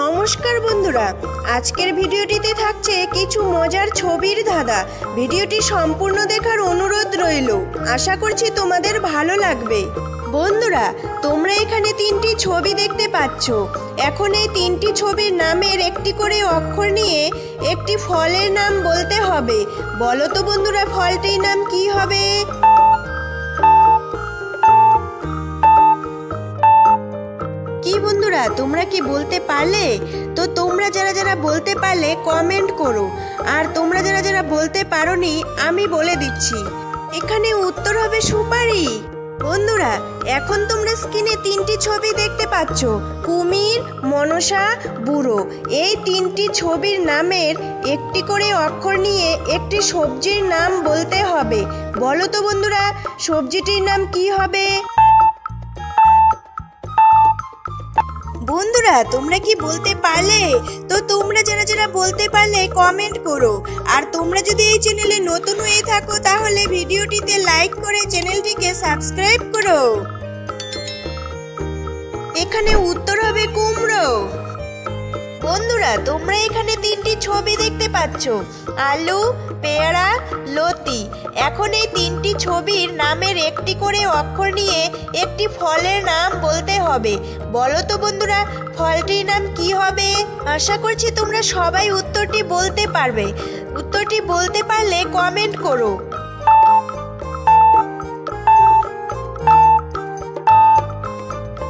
নমস্কার বন্ধুরা, আজকের ভিডিওটিতে থাকছে কিছু মজার ছবির ধাঁধা। ভিডিওটি সম্পূর্ণ দেখার অনুরোধ রইল। আশা করছি তোমাদের ভালো লাগবে। বন্ধুরা, তোমরা এখানে তিনটি ছবি দেখতে পাচ্ছ। এখন এই তিনটি ছবির নামের একটি করে অক্ষর নিয়ে একটি ফলের নাম বলতে হবে। বলো তো বন্ধুরা, ফলটির নাম কি হবে? কি বন্ধুরা, তোমরা কি বলতে পারলে? তো তোমরা যারা বলতে পারলে কমেন্ট করো, আর তোমরা যারা বলতে পারোনি আমি বলে দিচ্ছি। এখানে উত্তর হবে সুপারি। বন্ধুরা, এখন তোমরা স্ক্রিনে তিনটি ছবি দেখতে পাচ্ছ, কুমির, মনসা, বুড়ো। এই তিনটি ছবির নামের একটি করে অক্ষর নিয়ে একটি সবজির নাম বলতে হবে। বলো তো বন্ধুরা, সবজিটির নাম কি হবে? বন্ধুরা, তোমরা কি বলতে পারলে? তো তোমরা যারা বলতে পারলে কমেন্ট করো, আর তোমরা যদি এই চ্যানেলে নতুন হয়ে থাকো তাহলে ভিডিওটিতে লাইক করে চ্যানেলটিকে সাবস্ক্রাইব করো। এখানে উত্তর হবে কুমড়ো। বন্ধুরা, তোমরা এখানে তিনটি ছবি দেখতে পাচ্ছ, আলু, পেয়ারা, লতি। এখন এই তিনটি ছবির নামের একটি করে অক্ষর নিয়ে একটি ফলের নাম বলতে হবে। বলো তো বন্ধুরা, ফলটির নাম কি হবে? আশা করছি তোমরা সবাই উত্তরটি বলতে পারবে। উত্তরটি বলতে পারলে কমেন্ট করো।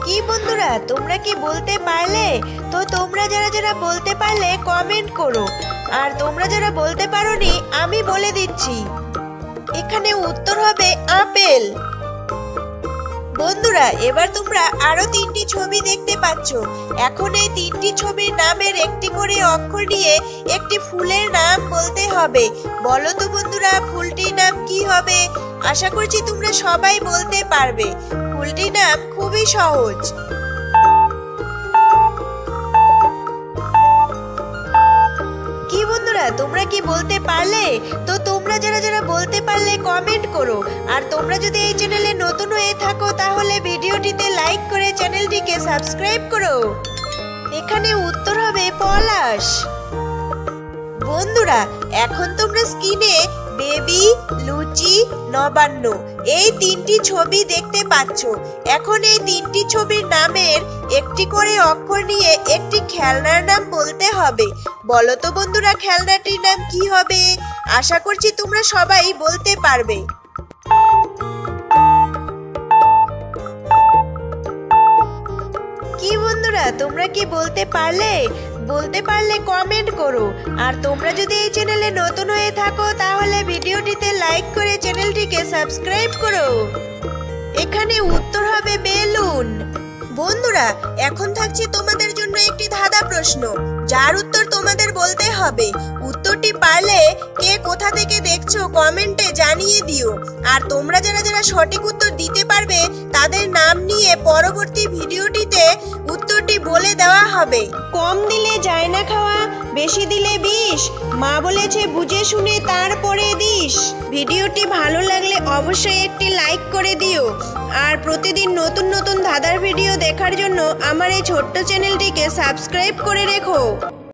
কি বন্ধুরা, তোমরা কি বলতে পারলে? তো তোমরা যারা বলতে পারলে কমেন্ট করো, আর তোমরা যারা বলতে পারোনি আমি বলে দিচ্ছি। এখানে উত্তর হবে আপেল। বন্ধুরা, এবার তোমরা আরো তিনটি ছবি দেখতে পাচ্ছ। এখন এই তিনটি ছবির নামের একটি করে অক্ষর নিয়ে একটি ফুলের নাম বলতে হবে। বলো তো বন্ধুরা, ফুলটির নাম কি হবে? আশা করছি তোমরা সবাই বলতে পারবে। ফুলটির নাম খুবই সহজ। কি বন্ধুরা, তোমরা কি বলতে পারলে? তো তোমরা যারা বলতে পারলে কমেন্ট করো, আর তোমরা যদি এই চ্যানেলে নতুন হয়ে থাকো তাহলে ভিডিওটিতে লাইক করে চ্যানেলটিকে সাবস্ক্রাইব করো। এখানে উত্তর হবে পলাশ। বন্ধুরা, এখন তোমরা স্ক্রিনে বেবি, লুচি, নবান্ন এই তিনটি ছবি দেখতে পাচ্ছ। এখন এই তিনটি ছবির নামের একটি করে অক্ষর নিয়ে একটি খেলনার নাম বলতে হবে। বলো তো বন্ধুরা, খেলনাটির নাম কি হবে? আশা করছি তোমরা সবাই বলতে পারবে। কি বন্ধুরা, তোমরা কি বলতে পারলে? বলতে পারলে কমেন্ট করো, আর তোমরা যদি এই চ্যানেলে নতুন হয়ে থাকো তাহলে ভিডিওটিতে লাইক করে চ্যানেলটিকে সাবস্ক্রাইব করো। এখানে উত্তর হবে বেলুন। বন্ধুরা, এখন থাকছে তোমাদের জন্য একটি ধাঁধা প্রশ্ন, যার উত্তর তোমাদের বলতে হবে। উত্তরটি পারলে কে কোথা থেকে দেখছো কমেন্টে জানিয়ে দিও, আর তোমরা যারা সঠিক উত্তর দিতে পারবে তাদের নাম নিয়ে পরবর্তী ভিডিওটিতে উত্তরটি বলে দেওয়া হবে। কম দিলে যায় না খাওয়া, বেশি দিলে বিষ, মা বলেছে বুঝে শুনে তারপরে দিস। ভিডিওটি ভালো লাগলে অবশ্যই একটি লাইক করে দিও, আর প্রতিদিন নতুন ধাঁধার ভিডিও দেখার জন্য আমার এই ছোট্ট চ্যানেলটিকে সাবস্ক্রাইব করে রেখো।